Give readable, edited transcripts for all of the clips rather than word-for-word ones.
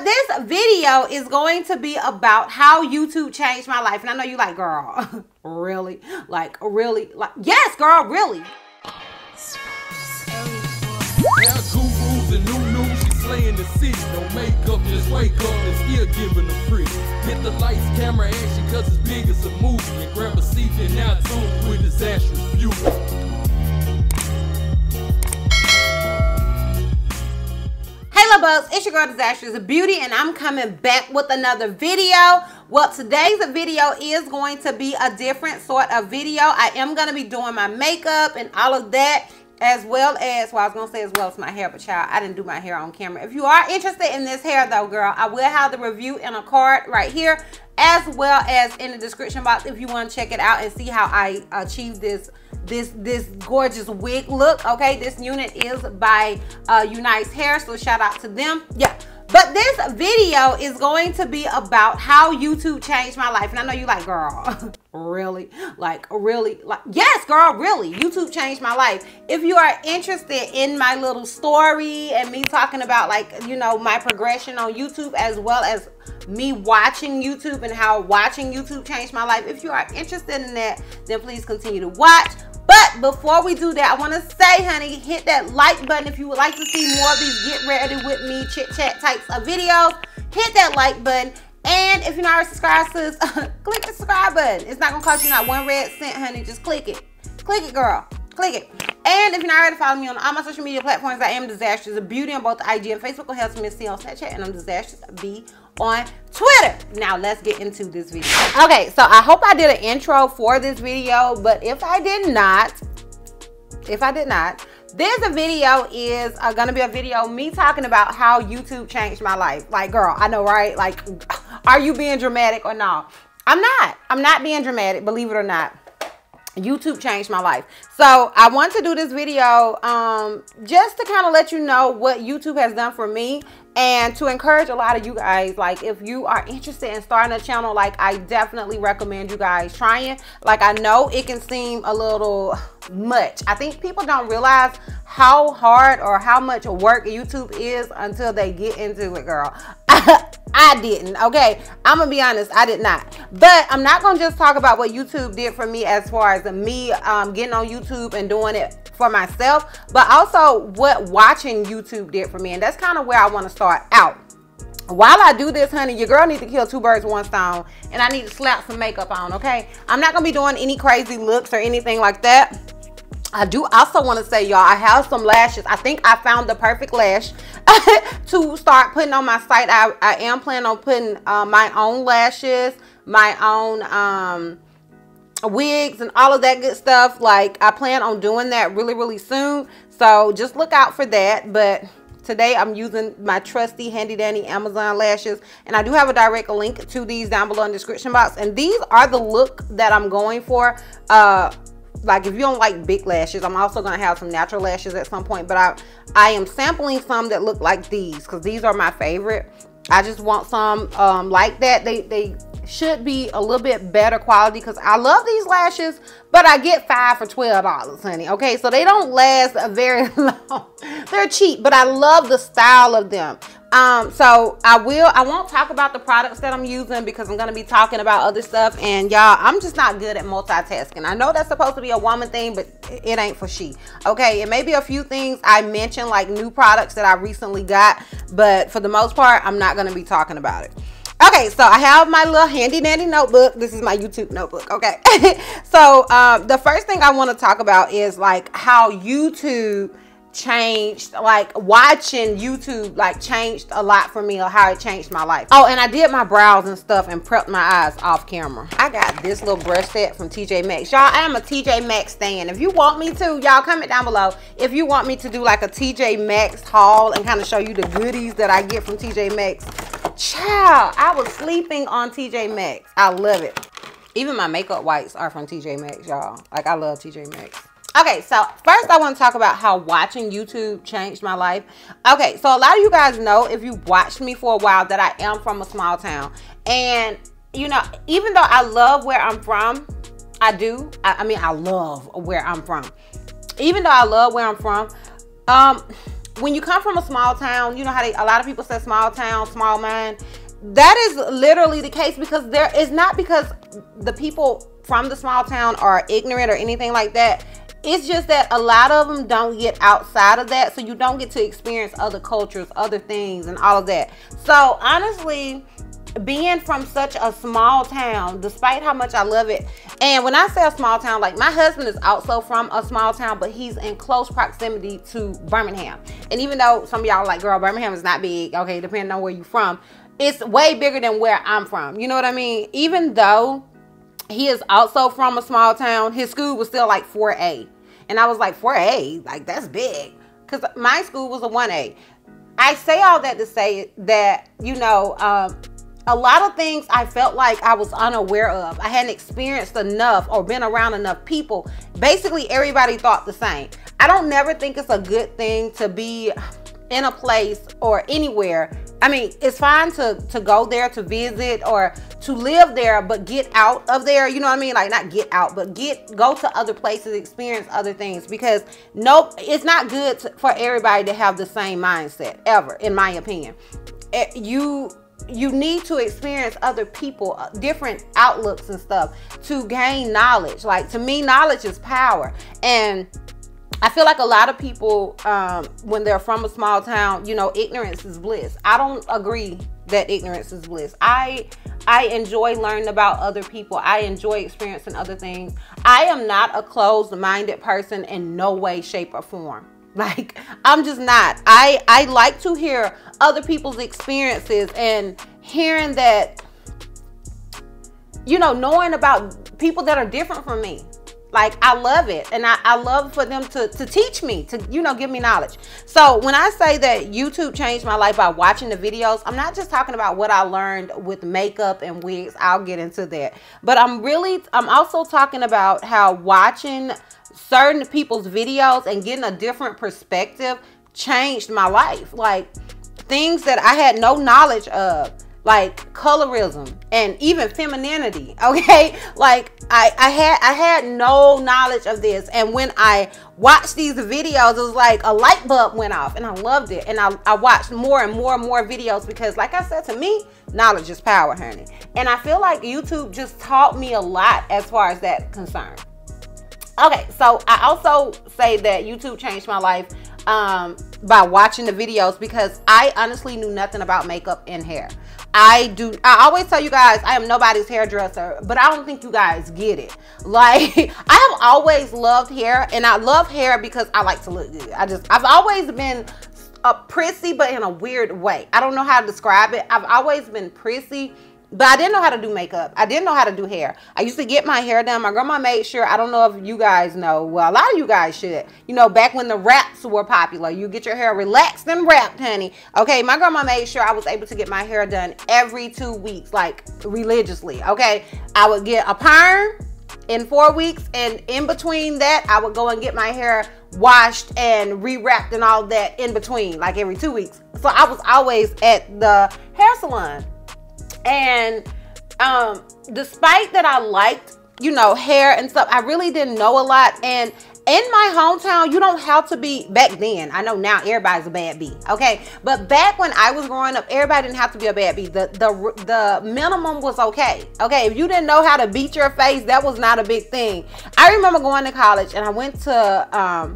This video is going to be about how YouTube changed my life. And I know you like, girl, really? Like, really? Like, yes, girl, really. Yeah, gurus and new, she's slaying the city. No makeup, just wake up and still giving them pretty. Hit the lights, camera, action, cause it's big as a movie. And grab a seat and now tune with Disastrous Beauty. Hey bugs, it's your girl Disastrous Beauty, and I'm coming back with another video. Well, today's video is going to be a different sort of video. I am going to be doing my makeup and all of that, as well as, well, I was going to say as well as my hair, but child, I didn't do my hair on camera. If you are interested in this hair though, girl, I will have the review in a card right here, as well as in the description box if you want to check it out and see how I achieved this gorgeous wig look. Okay, this unit is by Unice Hair, so shout out to them. Yeah, but this video is going to be about how YouTube changed my life. And I know you like, girl, really? Like, really? Like, yes, girl, really. YouTube changed my life. If you are interested in my little story and me talking about, like, you know, my progression on YouTube, as well as me watching YouTube and how watching YouTube changed my life, if you are interested in that, then please continue to watch. But before we do that, I want to say, honey, hit that like button if you would like to see more of these get ready with me chit chat types of videos. Hit that like button, and if you're not already subscribed, sis, click the subscribe button. It's not gonna cost you not one red cent, honey. Just click it, girl, click it. And if you're not already following me on all my social media platforms, I am Disastrous Beauty on both IG and Facebook, or helps me see on Snapchat, and I'm Disastrous B on Twitter. Now let's get into this video. Okay, so I hope I did an intro for this video, but if I did not, this video is gonna be a video me talking about how YouTube changed my life. Like, girl, I know, right? Like, are you being dramatic or not? I'm not being dramatic, believe it or not. YouTube changed my life. So I want to do this video just to kind of let you know what YouTube has done for me, and to encourage a lot of you guys. Like, if you are interested in starting a channel, like, I definitely recommend you guys trying. Like, I know it can seem a little much. I think people don't realize how hard or how much work YouTube is until they get into it, girl. I didn't, okay? I'm gonna be honest, I did not. But I'm not gonna just talk about what YouTube did for me as far as me getting on YouTube and doing it for myself, but also what watching YouTube did for me. And that's kind of where I want to start out. While I do this, honey, your girl needs to kill two birds with one stone, and I need to slap some makeup on, okay? I'm not gonna be doing any crazy looks or anything like that. I do also want to say, y'all, I have some lashes. I think I found the perfect lash to start putting on my site. I am planning on putting my own lashes, my own wigs, and all of that good stuff. Like, I plan on doing that really soon, so just look out for that. But today I'm using my trusty handy dandy Amazon lashes, and I do have a direct link to these down below in the description box. And these are the look that I'm going for. Like, if you don't like big lashes, I'm also going to have some natural lashes at some point, but I am sampling some that look like these, because these are my favorite. I just want some like that. They should be a little bit better quality, because I love these lashes, but I get 5 for $12, honey. Okay, so they don't last very long. They're cheap, but I love the style of them. So I won't talk about the products that I'm using, because I'm going to be talking about other stuff. And y'all, I'm just not good at multitasking. I know that's supposed to be a woman thing, but it ain't for she. Okay, it may be a few things I mentioned, like new products that I recently got, but for the most part, I'm not going to be talking about it. Okay, so I have my little handy dandy notebook. This is my YouTube notebook, okay? So the first thing I want to talk about is, like, how YouTube changed, like, watching YouTube, like, changed a lot for me, or how it changed my life. Oh, and I did my brows and stuff and prepped my eyes off camera. I got this little brush set from TJ Maxx. Y'all, I am a TJ Maxx stan. If you want me to, y'all comment down below if you want me to do like a TJ Maxx haul and kind of show you the goodies that I get from TJ Maxx. Child, I was sleeping on TJ Maxx. I love it. Even my makeup wipes are from TJ Maxx, y'all. Like, I love TJ Maxx. Okay, so first I want to talk about how watching YouTube changed my life. Okay, so a lot of you guys know, if you watched me for a while, that I am from a small town. And, you know, even though I love where I'm from, I love where I'm from. Even though I love where I'm from, when you come from a small town, you know how a lot of people say small town, small mind. That is literally the case, because there is not because the people from the small town are ignorant or anything like that. It's just that a lot of them don't get outside of that, so you don't get to experience other cultures, other things, and all of that. So honestly, being from such a small town, despite how much I love it, and when I say a small town, like my husband is also from a small town, but he's in close proximity to Birmingham. And even though some of y'all are like, girl, Birmingham is not big, okay, depending on where you're from, it's way bigger than where I'm from. You know what I mean? Even though he is also from a small town, his school was still like 4A. And I was like, 4A? Like, that's big. Because my school was a 1A. I say all that to say that, you know, a lot of things I felt like I was unaware of. I hadn't experienced enough or been around enough people. Basically, everybody thought the same. I don't never think it's a good thing to be in a place or anywhere. I mean, it's fine to go there to visit or to live there, but get out of there. You know what I mean? Like, not get out, but go to other places, experience other things, because nope, it's not good for everybody to have the same mindset ever, in my opinion. You need to experience other people, different outlooks and stuff to gain knowledge. Like, to me, knowledge is power. And I feel like a lot of people, when they're from a small town, you know, ignorance is bliss. I don't agree that ignorance is bliss. I enjoy learning about other people. I enjoy experiencing other things. I am not a closed-minded person in no way, shape, or form. Like, I'm just not. I like to hear other people's experiences and hearing that, you know, knowing about people that are different from me. Like, I love it. And I love for them to teach me, to, you know, give me knowledge. So when I say that YouTube changed my life by watching the videos, I'm not just talking about what I learned with makeup and wigs. I'll get into that. But I'm also talking about how watching certain people's videos and getting a different perspective changed my life. Like, things that I had no knowledge of, like colorism and even femininity. Okay, like I had no knowledge of this, and when I watched these videos, it was like a light bulb went off, and I loved it. And I watched more and more and more videos, because like I said, to me, knowledge is power, honey. And I feel like YouTube just taught me a lot as far as that concerned. Okay, so I also say that YouTube changed my life by watching the videos, because I honestly knew nothing about makeup and hair. I always tell you guys, I am nobody's hairdresser, but I don't think you guys get it. Like, I have always loved hair, and I love hair because I like to look good. I've always been prissy, but in a weird way. I don't know how to describe it. I've always been prissy, but I didn't know how to do makeup. I didn't know how to do hair. I used to get my hair done. My grandma made sure, I don't know if you guys know, well, a lot of you guys should. You know, back when the wraps were popular, you get your hair relaxed and wrapped, honey. Okay, my grandma made sure I was able to get my hair done every 2 weeks, like religiously, okay? I would get a perm in 4 weeks, and in between that, I would go and get my hair washed and re-wrapped and all that in between, like every 2 weeks. So I was always at the hair salon. And despite that I liked, you know, hair and stuff, I really didn't know a lot. And in my hometown, you don't have to be, back then, I know now everybody's a bad bee, okay? But back when I was growing up, everybody didn't have to be a bad bee. The minimum was okay. Okay, if you didn't know how to beat your face, that was not a big thing. I remember going to college, and I went to,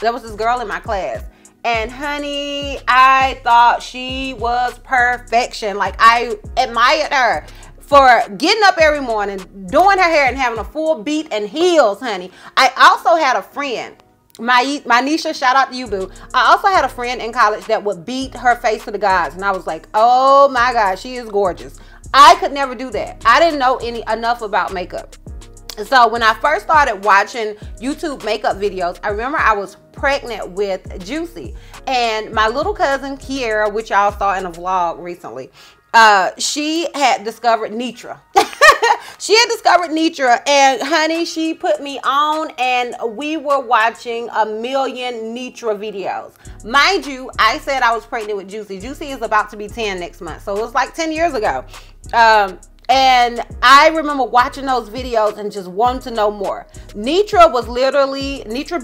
there was this girl in my class. And honey, I thought she was perfection. Like, I admired her for getting up every morning, doing her hair, and having a full beat and heels, honey. I also had a friend, my Nisha, shout out to you, boo. I also had a friend in college that would beat her face to the gods, and I was like, oh my God, she is gorgeous. I could never do that. I didn't know enough about makeup. So when I first started watching YouTube makeup videos, I remember I was pregnant with Juicy, and my little cousin Kiera, which y'all saw in a vlog recently, she had discovered Nitra. She had discovered Nitra, and honey, she put me on, and we were watching a million Nitra videos. Mind you, I said I was pregnant with Juicy. Juicy is about to be 10 next month, so it was like 10 years ago. And I remember watching those videos and just wanting to know more. Nitra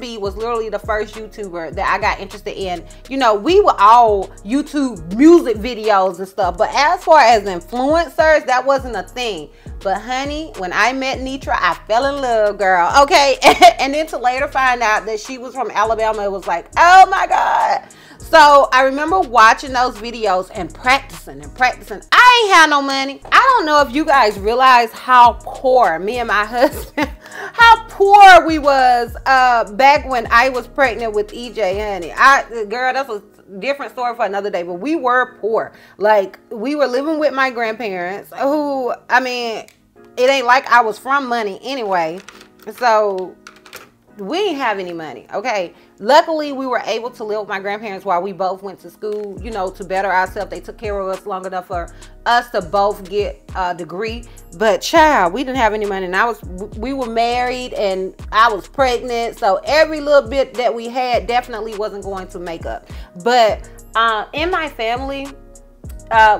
B was literally the first YouTuber that I got interested in. You know, we were all YouTube music videos and stuff, but as far as influencers, that wasn't a thing. But honey, when I met Nitra, I fell in love, girl. Okay, and then to later find out that she was from Alabama, it was like, oh my God. So I remember watching those videos and practicing and practicing. I ain't had no money. I don't know if you guys realize how poor me and my husband, how poor we was back when I was pregnant with EJ, honey. Girl, that's a different story for another day, but we were poor. Like, we were living with my grandparents who, I mean, it ain't like I was from money anyway. So we didn't have any money, okay? Luckily, we were able to live with my grandparents while we both went to school, you know, to better ourselves. They took care of us long enough for us to both get a degree. But child, we didn't have any money. And we were married and I was pregnant. So every little bit that we had definitely wasn't going to make up. But in my family,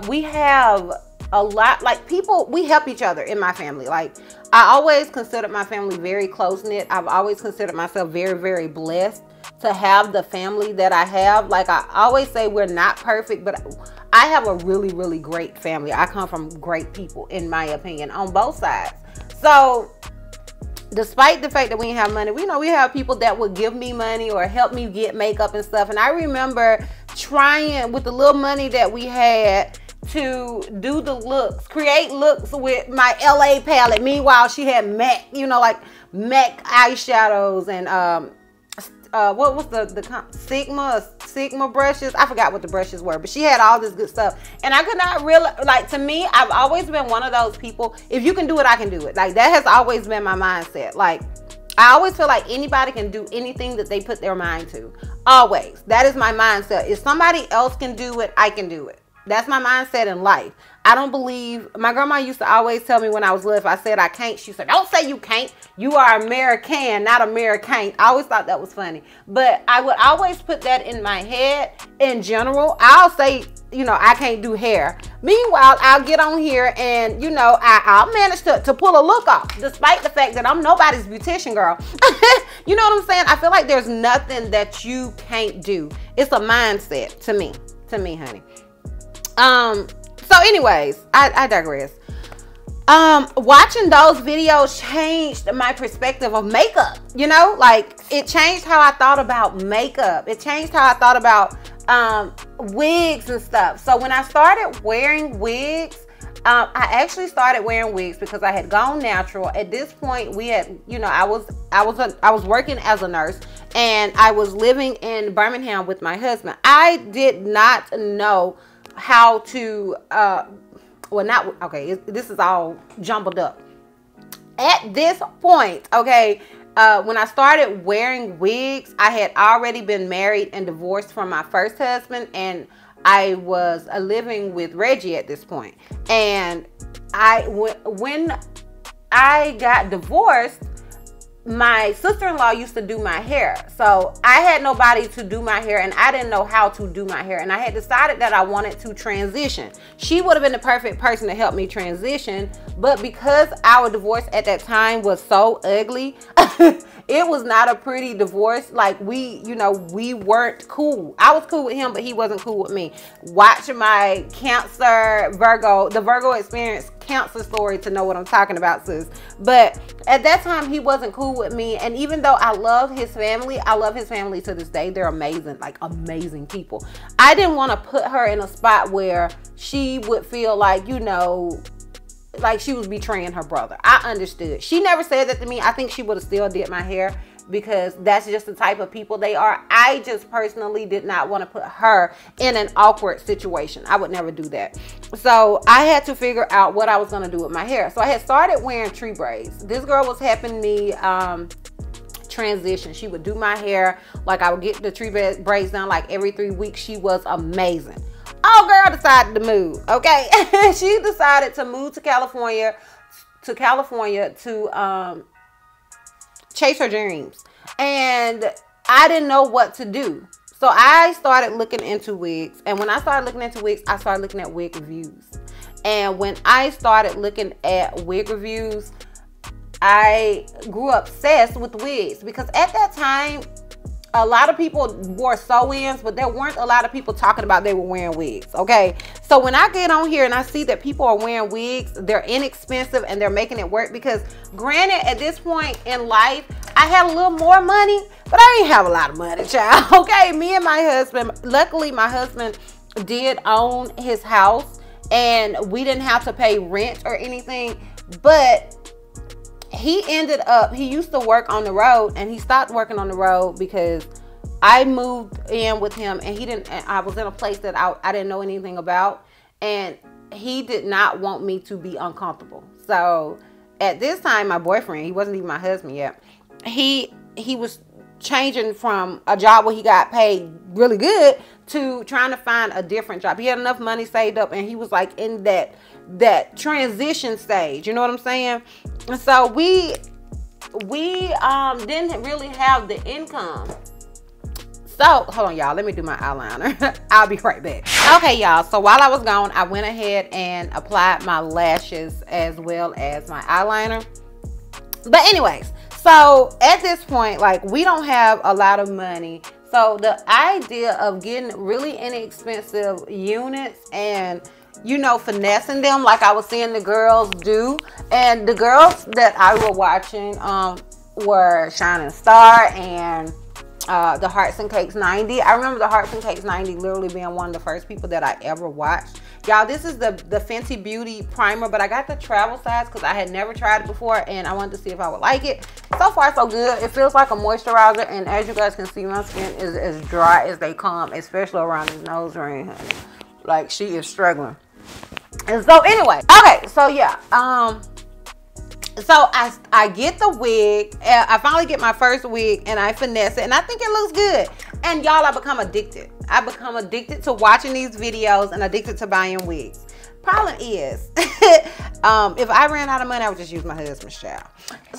we have a lot, like, people, we help each other in my family. Like, I always considered my family very close-knit. I've always considered myself very, very blessed to have the family that I have. Like, I always say we're not perfect, but I have a really, really great family. I come from great people, in my opinion, on both sides. So despite the fact that we didn't have money, we know we have people that would give me money or help me get makeup and stuff. And I remember trying with the little money that we had to do the looks, create looks with my LA palette. Meanwhile, she had MAC, you know, like MAC eyeshadows and what was the Sigma brushes? I forgot what the brushes were, but she had all this good stuff. And I could not really, like, to me, I've always been one of those people, if you can do it, I can do it. Like, that has always been my mindset. Like, I always feel like anybody can do anything that they put their mind to. Always. That is my mindset. If somebody else can do it, I can do it. That's my mindset in life. I don't believe, my grandma used to always tell me when I was little, if I said I can't, she said, don't say you can't. You are American, not American. I always thought that was funny. But I would always put that in my head in general. I'll say, you know, I can't do hair. Meanwhile, I'll get on here and, you know, I'll manage to pull a look off, despite the fact that I'm nobody's beautician, girl. You know what I'm saying? I feel like there's nothing that you can't do. It's a mindset to me, honey. So anyways, I digress. Watching those videos changed my perspective of makeup, you know, like, it changed how I thought about makeup. It changed how I thought about wigs and stuff. So when I started wearing wigs, I actually started wearing wigs because I had gone natural. At this point, we had, you know, I was working as a nurse and I was living in Birmingham with my husband. I did not know how to this is all jumbled up at this point. Okay, when I started wearing wigs, I had already been married and divorced from my first husband, and I was living with Reggie at this point. And when I got divorced, my sister-in-law used to do my hair. So I had nobody to do my hair and I didn't know how to do my hair. And I had decided that I wanted to transition. She would have been the perfect person to help me transition. But because our divorce at that time was so ugly, it was not a pretty divorce. Like, we weren't cool. I was cool with him, but he wasn't cool with me. Watch my Cancer, the Virgo experience Cancer story to know what I'm talking about, sis. But at that time, he wasn't cool with me. And even though I love his family, I love his family to this day. They're amazing, like amazing people. I didn't want to put her in a spot where she would feel like, you know, like she was betraying her brother. I understood. She never said that to me. I think she would have still did my hair because that's just the type of people they are. I just personally did not want to put her in an awkward situation. I would never do that. So I had to figure out what I was going to do with my hair. So I had started wearing tree braids. This girl was helping me transition. She would do my hair. Like, I would get the tree braids done like every 3 weeks. She was amazing. Oh, girl decided to move. Okay. She decided to move to California to chase her dreams. And I didn't know what to do. So I started looking into wigs. And when I started looking into wigs, I started looking at wig reviews. And when I started looking at wig reviews, I grew obsessed with wigs, because at that time, a lot of people wore sew-ins, but there weren't a lot of people talking about they were wearing wigs, okay? So when I get on here and I see that people are wearing wigs, they're inexpensive and they're making it work, because granted, at this point in life, I had a little more money, but I didn't have a lot of money, child, okay? Me and my husband, luckily my husband did own his house and we didn't have to pay rent or anything, but he ended up, he used to work on the road and he stopped working on the road because I moved in with him and I was in a place that I didn't know anything about, and he did not want me to be uncomfortable. So at this time, my boyfriend, he wasn't even my husband yet, he was changing from a job where he got paid really good to trying to find a different job. He had enough money saved up and he was like in that transition stage, you know what I'm saying? And so we didn't really have the income. So hold on, y'all, let me do my eyeliner. I'll be right back. Okay, y'all, so while I was gone, I went ahead and applied my lashes as well as my eyeliner. But anyways, so at this point, like, we don't have a lot of money. So the idea of getting really inexpensive units and, you know, finessing them like I was seeing the girls do. And the girls that I were watching were Shining Star and the Hearts and Cakes 90. I remember the Hearts and Cakes 90 literally being one of the first people that I ever watched. Y'all, this is the Fenty Beauty primer, but I got the travel size because I had never tried it before and I wanted to see if I would like it. So far, so good. It feels like a moisturizer, and as you guys can see, my skin is as dry as they come, especially around the nose ring, honey. Like, she is struggling. And so anyway, okay, so yeah, so I get the wig. I finally get my first wig and I finesse it and I think it looks good. And y'all, I become addicted. I become addicted to watching these videos and addicted to buying wigs. Problem is, if I ran out of money, I would just use my husband's child.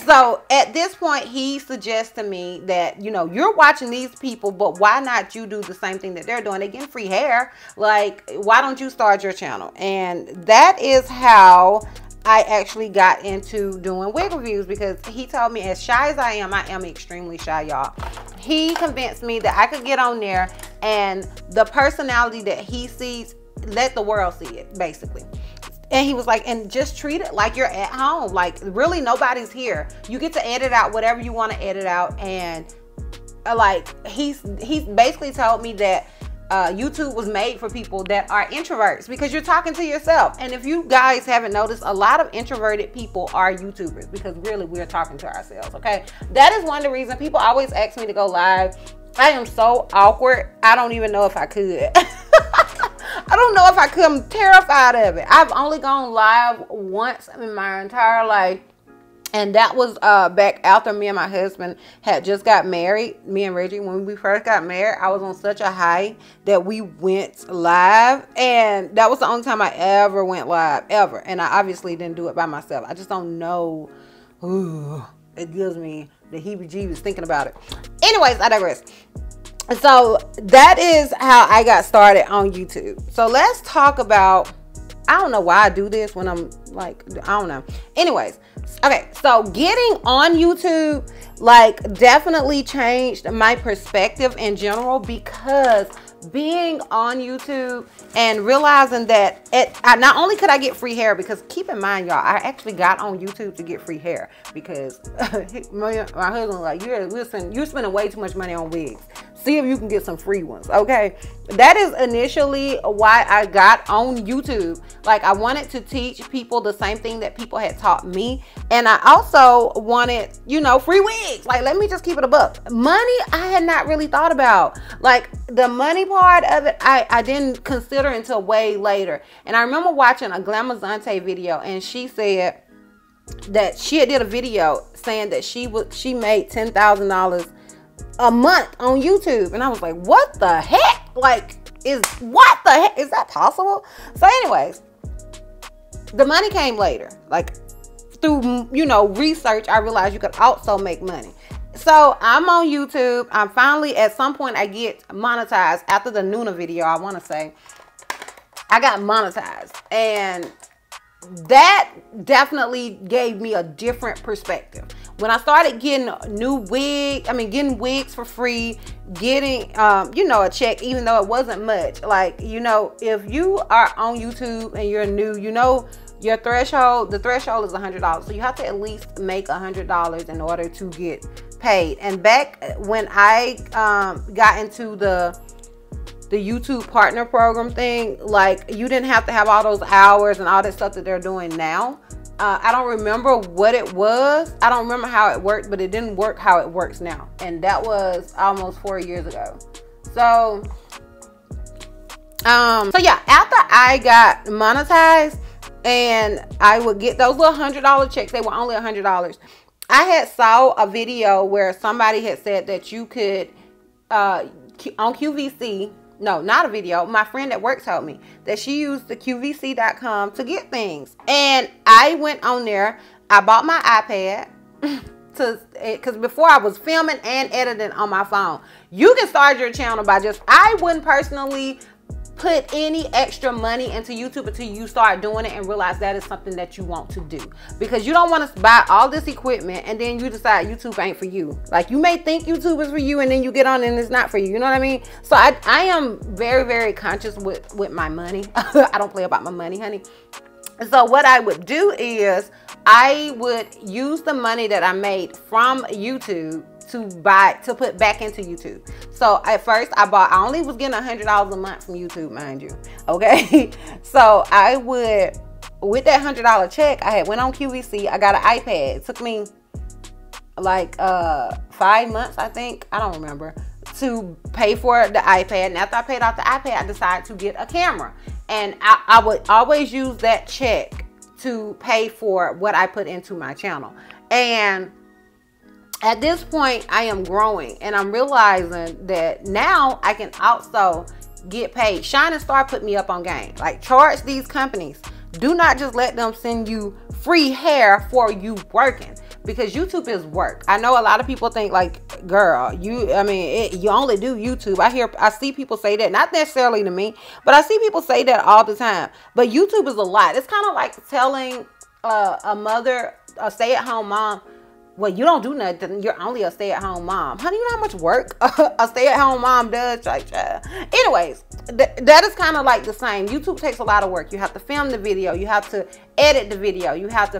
So at this point, he suggests to me that, you know, you're watching these people, but why not you do the same thing that they're doing? They're getting free hair. Like, why don't you start your channel? And that is how I actually got into doing wig reviews, because he told me, as shy as I am extremely shy, y'all. He convinced me that I could get on there and the personality that he sees, let the world see it, basically. And he was like, and just treat it like you're at home. Like, really, nobody's here. You get to edit out whatever you want to edit out. And like, he's basically told me that YouTube was made for people that are introverts, because you're talking to yourself. And if you guys haven't noticed, a lot of introverted people are YouTubers, because really we're talking to ourselves, okay? That is one of the reasons people always ask me to go live. I am so awkward. I don't even know if I could. I don't know if I could. I'm terrified of it. I've only gone live once in my entire life. And that was back after me and my husband had just got married. Me and Reggie, when we first got married, I was on such a high that we went live. And that was the only time I ever went live, ever. And I obviously didn't do it by myself. I just don't know. Ooh, it gives me the heebie-jeebies thinking about it. Anyways, I digress. So that is how I got started on YouTube. So let's talk about, I don't know why I do this when I'm like, I don't know. Anyways, okay, so getting on YouTube, like, definitely changed my perspective in general, because being on YouTube and realizing that not only could I get free hair, because keep in mind, y'all, I actually got on YouTube to get free hair, because my husband was like, you're spending way too much money on wigs. See if you can get some free ones, okay? That is initially why I got on YouTube. Like, I wanted to teach people the same thing that people had taught me. And I also wanted, you know, free wigs. Like, let me just keep it a buck. Money, I had not really thought about. Like, the money part of it, I didn't consider until way later. And I remember watching a Glamazante video, and she said that she did a video saying that she made $10,000 a month on YouTube. And I was like, what the heck? Like, what the heck? Is that possible? So anyways, the money came later. Like, through, you know, research, I realized you could also make money. So I'm on YouTube. I'm finally, at some point, I get monetized after the Nuna video, I want to say. I got monetized. And that definitely gave me a different perspective. When I started getting getting wigs for free, getting, you know, a check, even though it wasn't much. Like, you know, if you are on YouTube and you're new, you know, your threshold, the threshold is $100. So you have to at least make $100 in order to get paid. And back when I got into the YouTube partner program thing, like, you didn't have to have all those hours and all that stuff that they're doing now. I don't remember what it was. I don't remember how it worked, but it didn't work how it works now. And that was almost 4 years ago. So yeah, after I got monetized and I would get those little $100 checks, they were only $100. I had saw a video where somebody had said that you could, on QVC, no, not a video. My friend at work told me that she used the QVC.com to get things. And I went on there. I bought my iPad because before I was filming and editing on my phone. You can start your channel by I wouldn't personally put any extra money into YouTube until you start doing it and realize that is something that you want to do, because you don't want to buy all this equipment and then you decide YouTube ain't for you. Like, you may think YouTube is for you and then you get on and it's not for you. You know what I mean? So I am very, very conscious with my money. I don't play about my money, honey. So what I would do is I would use the money that I made from YouTube to put back into YouTube. So at first I only was getting $100 a month from YouTube, mind you. Okay. So I would, with that $100 check, I had went on QVC. I got an iPad. It took me like 5 months, I think, I don't remember, to pay for the iPad. And after I paid off the iPad, I decided to get a camera. And I would always use that check to pay for what I put into my channel. And at this point, I am growing and I'm realizing that now I can also get paid. Shine & Star put me up on game. Like, charge these companies. Do not just let them send you free hair for you working, because YouTube is work. I know a lot of people think like, girl, you only do YouTube. I see people say that, not necessarily to me, but I see people say that all the time. But YouTube is a lot. It's kind of like telling a mother, a stay-at-home mom, well, you don't do nothing. You're only a stay-at-home mom. Honey, you know how much work a stay-at-home mom does? Like, anyways, that is kind of like the same. YouTube takes a lot of work. You have to film the video. You have to edit the video. You have to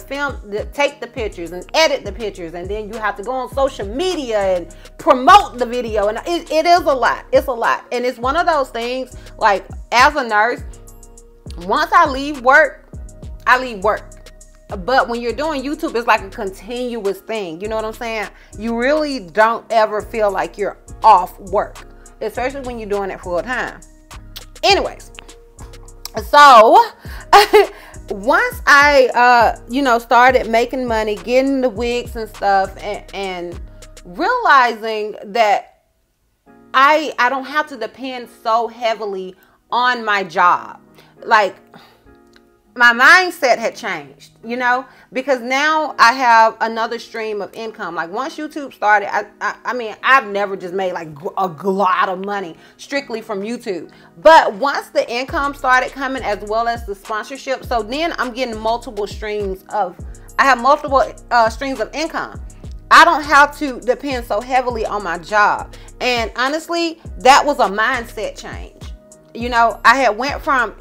take the pictures and edit the pictures. And then you have to go on social media and promote the video. And it is a lot. It's a lot. And it's one of those things, like, as a nurse, once I leave work, I leave work. But when you're doing YouTube, it's like a continuous thing. You know what I'm saying? You really don't ever feel like you're off work, especially when you're doing it full time. Anyways, so once I, started making money, getting the wigs and stuff, and realizing that I don't have to depend so heavily on my job. Like, my mindset had changed, because now I have another stream of income. Like, once YouTube started, I've never just made like a lot of money strictly from YouTube. But once the income started coming, as well as the sponsorship, so then I'm getting multiple streams of income. I don't have to depend so heavily on my job. And honestly, that was a mindset change. I had went from,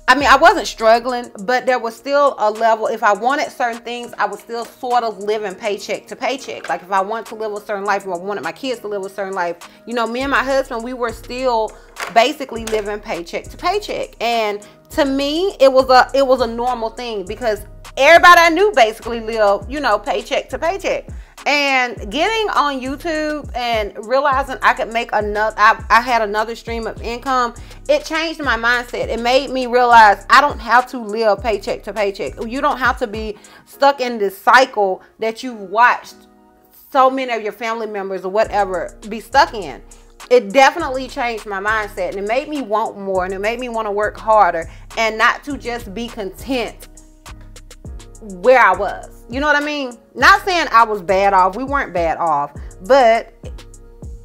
I wasn't struggling, but there was still a level. If I wanted certain things, I was still sort of living paycheck to paycheck. Like, if I wanted to live a certain life, if I wanted my kids to live a certain life, me and my husband, we were still basically living paycheck to paycheck. And to me, it was a normal thing, because everybody I knew basically lived, paycheck to paycheck. And getting on YouTube and realizing I could make I had another stream of income, it changed my mindset. It made me realize I don't have to live paycheck to paycheck. You don't have to be stuck in this cycle that you've watched so many of your family members or whatever be stuck in. It definitely changed my mindset, and it made me want more, and it made me want to work harder and not to just be content where I was. You know what I mean? Not saying I was bad off. We weren't bad off, but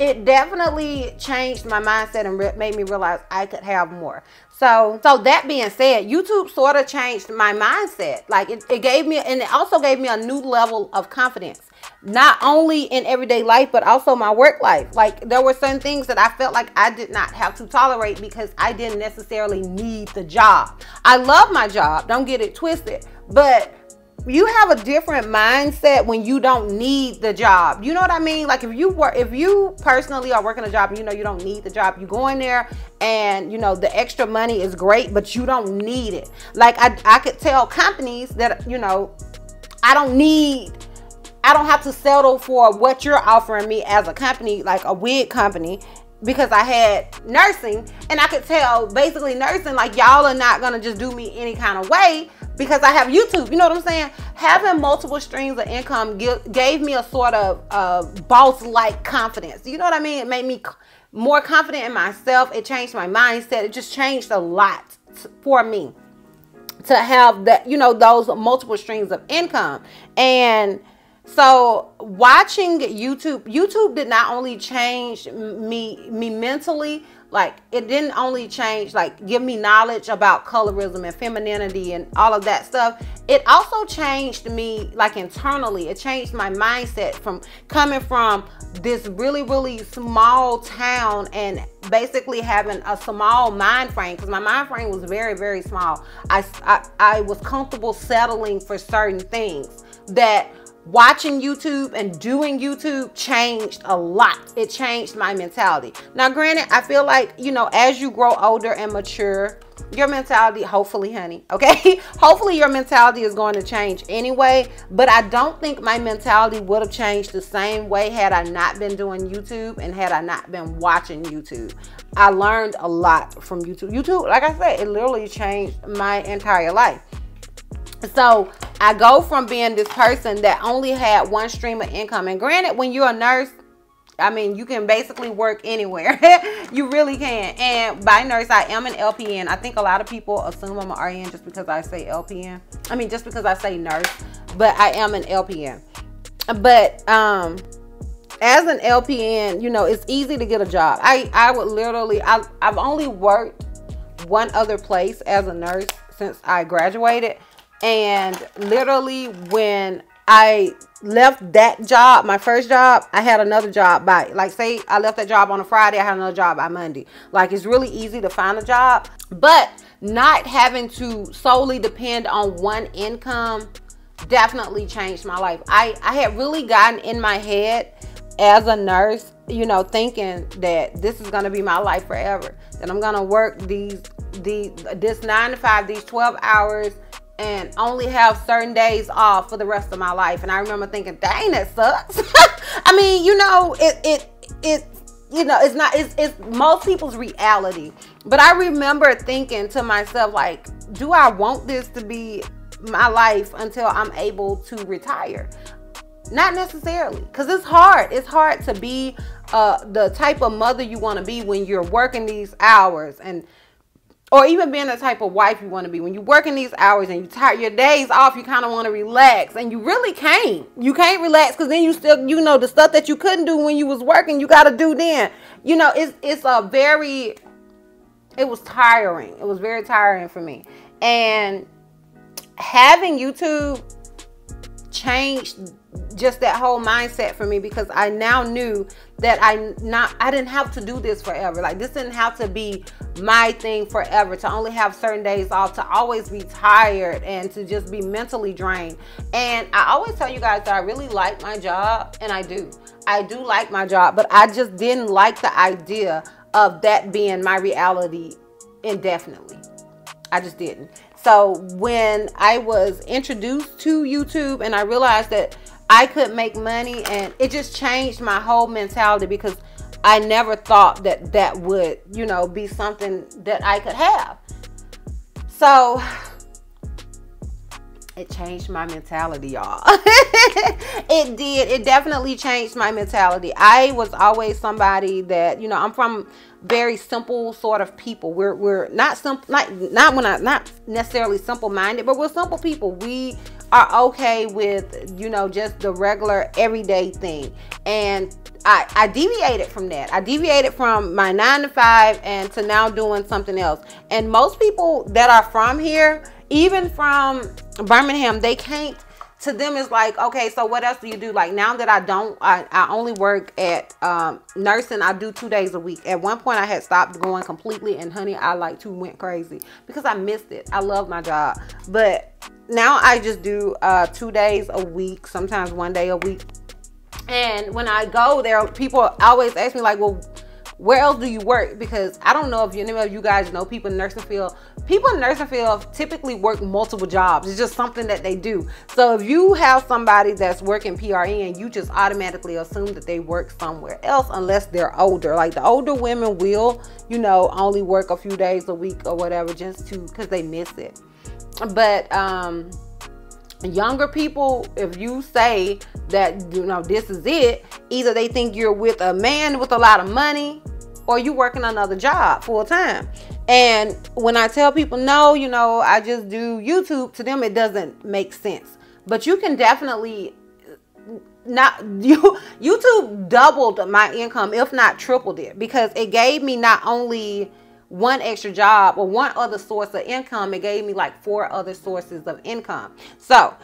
it definitely changed my mindset and made me realize I could have more. So that being said, YouTube sort of changed my mindset. Like it gave me, and it also gave me a new level of confidence, not only in everyday life, but also my work life. Like there were certain things that I felt like I did not have to tolerate because I didn't necessarily need the job. I love my job, don't get it twisted, but you have a different mindset when you don't need the job. You know what I mean? Like if you personally are working a job and you know you don't need the job, you go in there and you know the extra money is great, but you don't need it. Like I could tell companies that, you know, I don't have to settle for what you're offering me as a company, like a wig company, because I had nursing, and I could tell basically nursing, like y'all are not gonna just do me any kind of way because I have YouTube. You know what I'm saying? Having multiple streams of income gave me a sort of boss-like confidence. You know what I mean? It made me more confident in myself. It changed my mindset. It just changed a lot for me to have that, you know, those multiple streams of income. And so watching YouTube did not only change me mentally, like it didn't only change, like give me knowledge about colorism and femininity and all of that stuff. It also changed me like internally. It changed my mindset from coming from this really, really small town and basically having a small mind frame, because my mind frame was very, very small. I was comfortable settling for certain things. That watching YouTube and doing YouTube changed a lot. It changed my mentality. Now, granted, I feel like, you know, as you grow older and mature, your mentality, hopefully, honey, okay? Hopefully your mentality is going to change anyway, but I don't think my mentality would have changed the same way had I not been doing YouTube and had I not been watching YouTube. I learned a lot from YouTube. YouTube, like I said, it literally changed my entire life. So I go from being this person that only had one stream of income. And granted, when you're a nurse, I mean, you can basically work anywhere. You really can. And by nurse, I am an LPN. I think a lot of people assume I'm an RN just because I say LPN. I mean, just because I say nurse, but I am an LPN. But as an LPN, you know, it's easy to get a job. I would literally, I've only worked one other place as a nurse since I graduated. And literally when I left that job, my first job, I had another job by, like, say I left that job on a Friday, I had another job by Monday. Like, it's really easy to find a job, but not having to solely depend on one income definitely changed my life. I had really gotten in my head as a nurse, you know, thinking that this is going to be my life forever, that I'm going to work this 9 to 5, these 12 hours, and only have certain days off for the rest of my life. And I remember thinking, dang, that sucks. I mean, you know, you know, it's most people's reality. But I remember thinking to myself, like, do I want this to be my life until I'm able to retire? Not necessarily, because it's hard. It's hard to be the type of mother you want to be when you're working these hours, and or even being the type of wife you want to be. When you're working these hours and you tired, your days off, you kind of want to relax, and you really can't. You can't relax because then you still, you know, the stuff that you couldn't do when you was working, you got to do then. You know, it was tiring. It was very tiring for me. And having YouTube changed just that whole mindset for me, because I now knew that I didn't have to do this forever. Like, this didn't have to be my thing forever, to only have certain days off, to always be tired, and to just be mentally drained. And I always tell you guys that I really like my job, and I do like my job, but I just didn't like the idea of that being my reality indefinitely. I just didn't. So when I was introduced to YouTube and I realized that I could make money, and it just changed my whole mentality, because I never thought that that would, you know, be something that I could have. So it changed my mentality, y'all. It did. It definitely changed my mentality. I was always somebody that, you know, I'm from very simple sort of people. We're not simple, not necessarily simple minded, but we're simple people. We are okay with, you know, just the regular everyday thing. And I deviated from that. I deviated from my 9 to 5 and to now doing something else. And most people that are from here, even from Birmingham, they can't, to them it's like, okay, so what else do you do? Like now that I only work at nursing, I do 2 days a week. At one point I had stopped going completely, and honey, I like to went crazy because I missed it. I love my job. But now I just do 2 days a week, sometimes 1 day a week. And when I go there, people always ask me like, well, where else do you work? Because I don't know if any of you guys know people in the nursing field. People in the nursing field typically work multiple jobs. It's just something that they do. So if you have somebody that's working PRN, you just automatically assume that they work somewhere else unless they're older. Like the older women will, you know, only work a few days a week or whatever just because they miss it. But younger people, if you say that, you know, this is it, either they think you're with a man with a lot of money or you working another job full time. And when I tell people, no, you know, I just do YouTube, to them it doesn't make sense. But you can definitely YouTube doubled my income, if not tripled it, because it gave me not only one extra job or one other source of income, it gave me like 4 other sources of income. So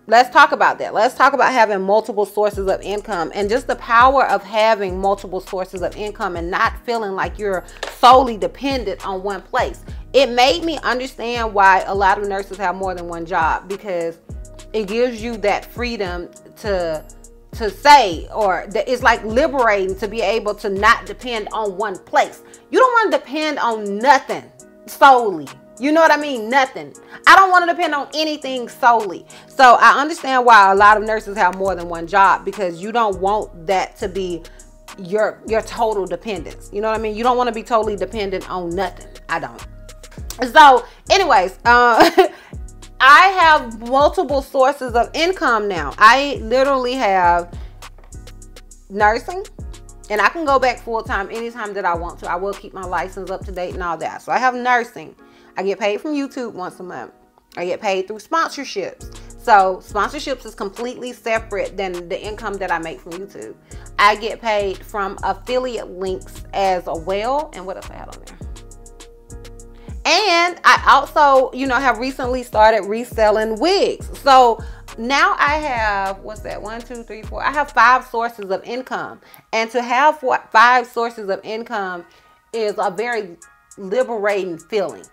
let's talk about that. Let's talk about having multiple sources of income and just the power of having multiple sources of income and not feeling like you're solely dependent on one place. It made me understand why a lot of nurses have more than one job, because it gives you that freedom to say, or that it's like liberating to be able to not depend on one place. You don't want to depend on nothing solely. You know what I mean? Nothing. I don't want to depend on anything solely. So I understand why a lot of nurses have more than one job, because you don't want that to be your total dependence. You know what I mean? You don't want to be totally dependent on nothing. I don't. So anyways, I have multiple sources of income now. I literally have nursing, and I can go back full time anytime that I want to. I will keep my license up to date and all that. So I have nursing. I get paid from YouTube once a month. I get paid through sponsorships. So sponsorships is completely separate than the income that I make from YouTube. I get paid from affiliate links as well. And what else I had on there? And I also, you know, have recently started reselling wigs. So now I have, what's that? 1, 2, 3, 4. I have 5 sources of income. And to have 5 sources of income is a very liberating feeling.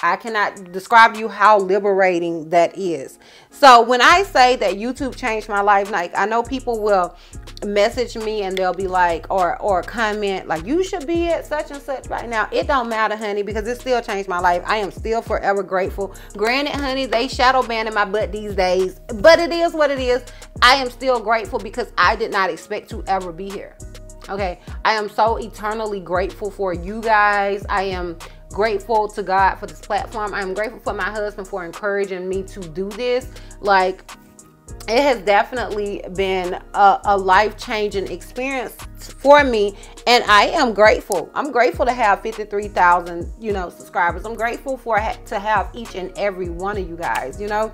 I cannot describe to you how liberating that is. So when I say that YouTube changed my life, like I know people will message me and they'll be like, or comment like, you should be at such and such right now. It don't matter, honey, because it still changed my life. I am still forever grateful. Granted, honey, they shadow banning my butt these days, but it is what it is. I am still grateful because I did not expect to ever be here. Okay, I am so eternally grateful for you guys. I am grateful to God for this platform. I'm grateful for my husband for encouraging me to do this. Like, it has definitely been a life-changing experience for me, and I am grateful. I'm grateful to have 53,000, you know, subscribers. I'm grateful to have each and every one of you guys. You know,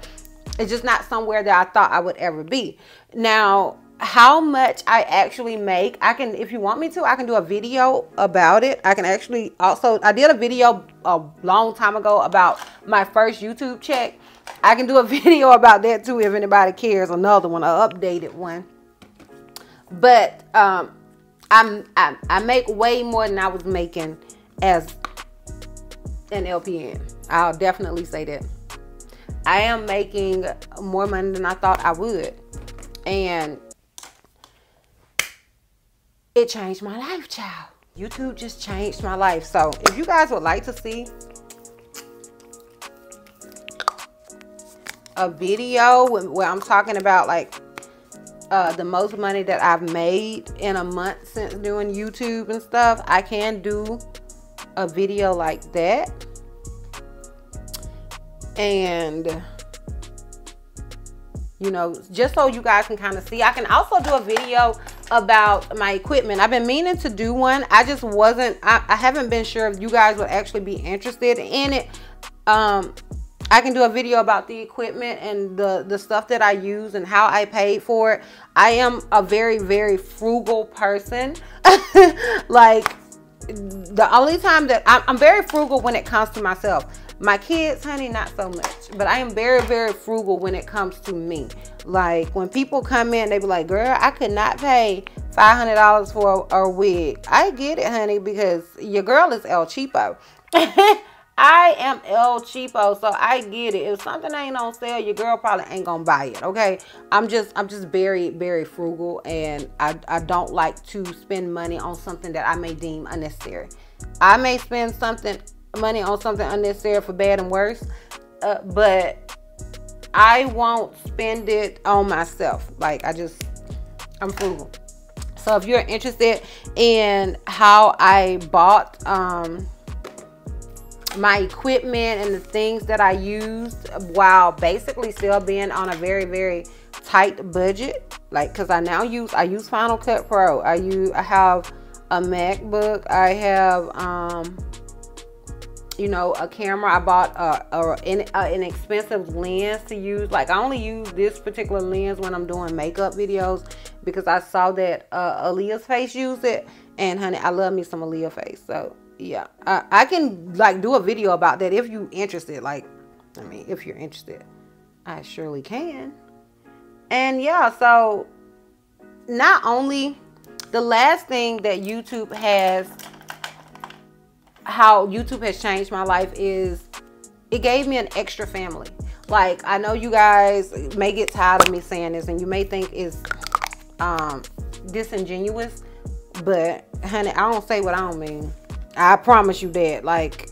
it's just not somewhere that I thought I would ever be. Now, how much I actually make, I can, if you want me to, I can do a video about it. I can actually also, I did a video a long time ago about my first YouTube check. I can do a video about that too if anybody cares, another one, an updated one. But I make way more than I was making as an LPN. I'll definitely say that. I am making more money than I thought I would. And it changed my life, child. YouTube just changed my life. So if you guys would like to see a video where I'm talking about like the most money that I've made in a month since doing YouTube and stuff, I can do a video like that. And you know, just so you guys can kind of see. I can also do a video about my equipment. I've been meaning to do one. I just wasn't, I haven't been sure if you guys would actually be interested in it. I can do a video about the equipment and the stuff that I use and how I paid for it. I am a very, very frugal person. Like, the only time that I'm very frugal when it comes to myself. My kids, honey, not so much. But I am very, very frugal when it comes to me. Like, when people come in, they be like, girl, I could not pay $500 for a wig. I get it, honey, because your girl is El Cheapo. I am El Cheapo, so I get it. If something ain't on sale, your girl probably ain't gonna buy it, okay? I'm just very, very frugal, and I don't like to spend money on something that I may deem unnecessary. I may spend money on something unnecessary for bad and worse, but I won't spend it on myself. Like, I'm frugal. So if you're interested in how I bought my equipment and the things that I used while basically still being on a very, very tight budget, like, because I use Final Cut Pro. I have a MacBook. I have you know, a camera. I bought an expensive lens to use. Like, I only use this particular lens when I'm doing makeup videos because I saw that Aaliyah's Face used it, and honey, I love me some Aaliyah Face. So yeah, I can like do a video about that if you interested. Like, I mean, if you're interested, I surely can. And yeah, so not only the last thing that how YouTube has changed my life is it gave me an extra family. Like, I know you guys may get tired of me saying this, and you may think it's disingenuous, but honey, I don't say what I don't mean. I promise you that. Like,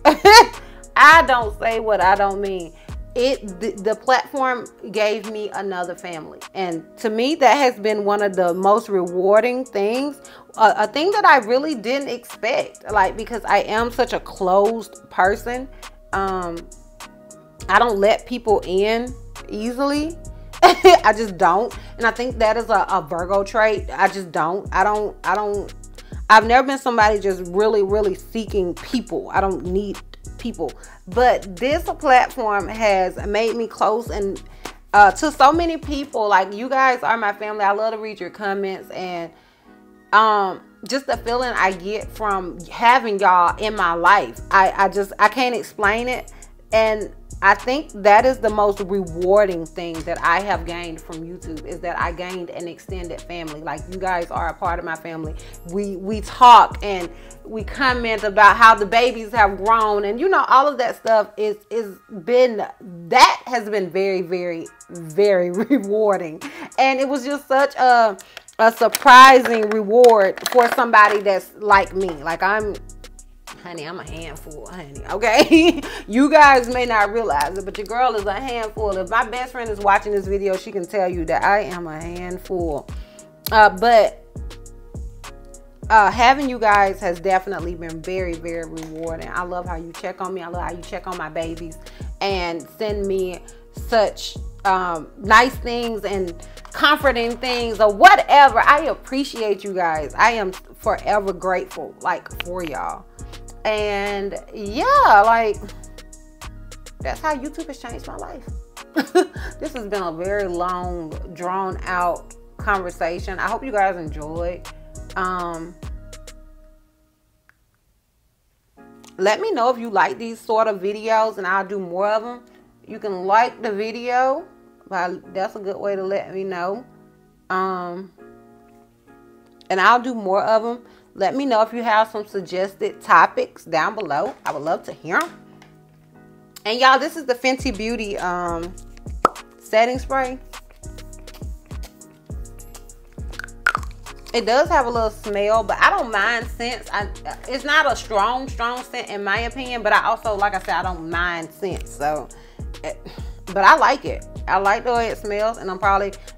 I don't say what I don't mean. The platform gave me another family, and to me that has been one of the most rewarding things, a thing that I really didn't expect, like, because I am such a closed person. I don't let people in easily. I just don't, and I think that is a Virgo trait. I just don't. I've never been somebody just really, really seeking people. I don't need people. But this platform has made me close and to so many people. Like, you guys are my family. I love to read your comments, and just the feeling I get from having y'all in my life. I can't explain it. And I think that is the most rewarding thing that I have gained from YouTube, is that I gained an extended family. Like, you guys are a part of my family. We talk and we comment about how the babies have grown, and you know, all of that stuff has been very, very, very rewarding. And it was just such a surprising reward for somebody that's like me. Like, honey, I'm a handful, honey, okay? You guys may not realize it, but your girl is a handful. If my best friend is watching this video, she can tell you that I am a handful. But having you guys has definitely been very, very rewarding. I love how you check on me. I love how you check on my babies and send me such nice things and comforting things or whatever. I appreciate you guys. I am forever grateful, like, for y'all. And yeah, like, that's how YouTube has changed my life. This has been a very long, drawn out conversation. I hope you guys enjoyed. Let me know if you like these sort of videos, and I'll do more of them. You can like the video. That's a good way to let me know. And I'll do more of them. Let me know if you have some suggested topics down below. I would love to hear them. And y'all, this is the Fenty Beauty setting spray. It does have a little smell, but I don't mind scents. It's not a strong scent in my opinion, but I also, like I said, I don't mind scents. So, but I like it. I like the way it smells, and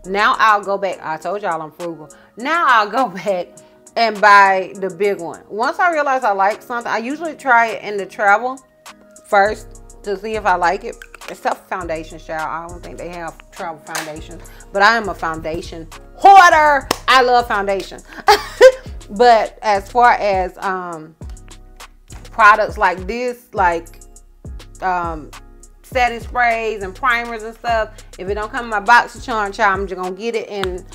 now I'll go back. I told y'all I'm frugal. Now I'll go back and buy the big one. Once I realize I like something, I usually try it in the travel first to see if I like it. Except for foundation, child. I don't think they have travel foundations. But I am a foundation hoarder. I love foundation. But as far as products like this, like setting sprays and primers and stuff. If it don't come in my BoxyCharm, child, I'm just gonna get it in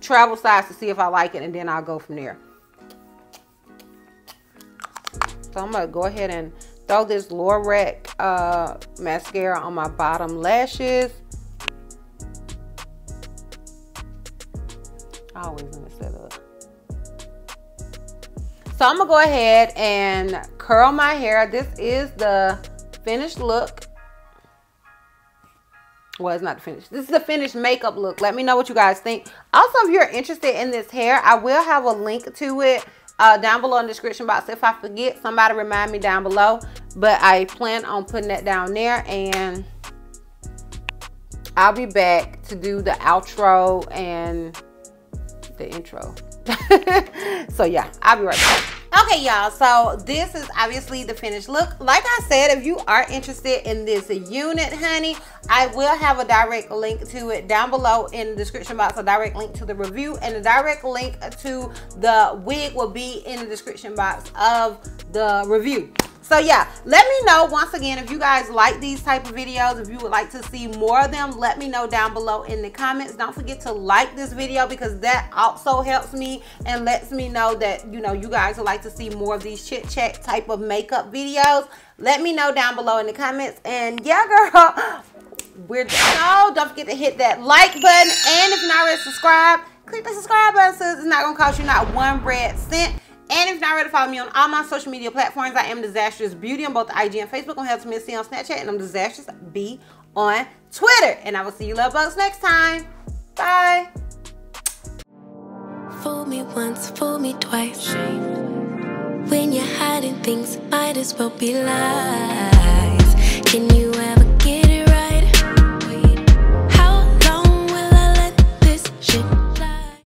travel size to see if I like it, and then I'll go from there. So I'm gonna go ahead and throw this Lorac mascara on my bottom lashes. I always mess that up. So I'm gonna go ahead and curl my hair. This is the finished look. Well, it's not the finished. This is the finished makeup look. Let me know what you guys think. Also, if you're interested in this hair, I will have a link to it down below in the description box. If I forget, somebody remind me down below. But I plan on putting that down there, and I'll be back to do the outro and the intro. So yeah, I'll be right back. Okay, y'all, so this is obviously the finished look. Like I said, if you are interested in this unit, honey, I will have a direct link to it down below in the description box, a direct link to the review, and a direct link to the wig will be in the description box of the review. So yeah, let me know once again if you guys like these type of videos. If you would like to see more of them, let me know down below in the comments. Don't forget to like this video, because that also helps me and lets me know that, you know, you guys would like to see more of these chit chat type of makeup videos. Let me know down below in the comments. And yeah, girl, we're done. Don't forget to hit that like button, and if you're not already subscribed, click the subscribe button so it's not gonna cost you not one red cent. And if you're not ready to follow me on all my social media platforms, I am DizastrousBeauty on both IG and Facebook. I'm Help Me See on Snapchat, and I'm DizastrousB on Twitter. And I will see you love bugs next time. Bye. Fool me once, fool me twice. When you're hiding things, might as well be lies. Can you ever give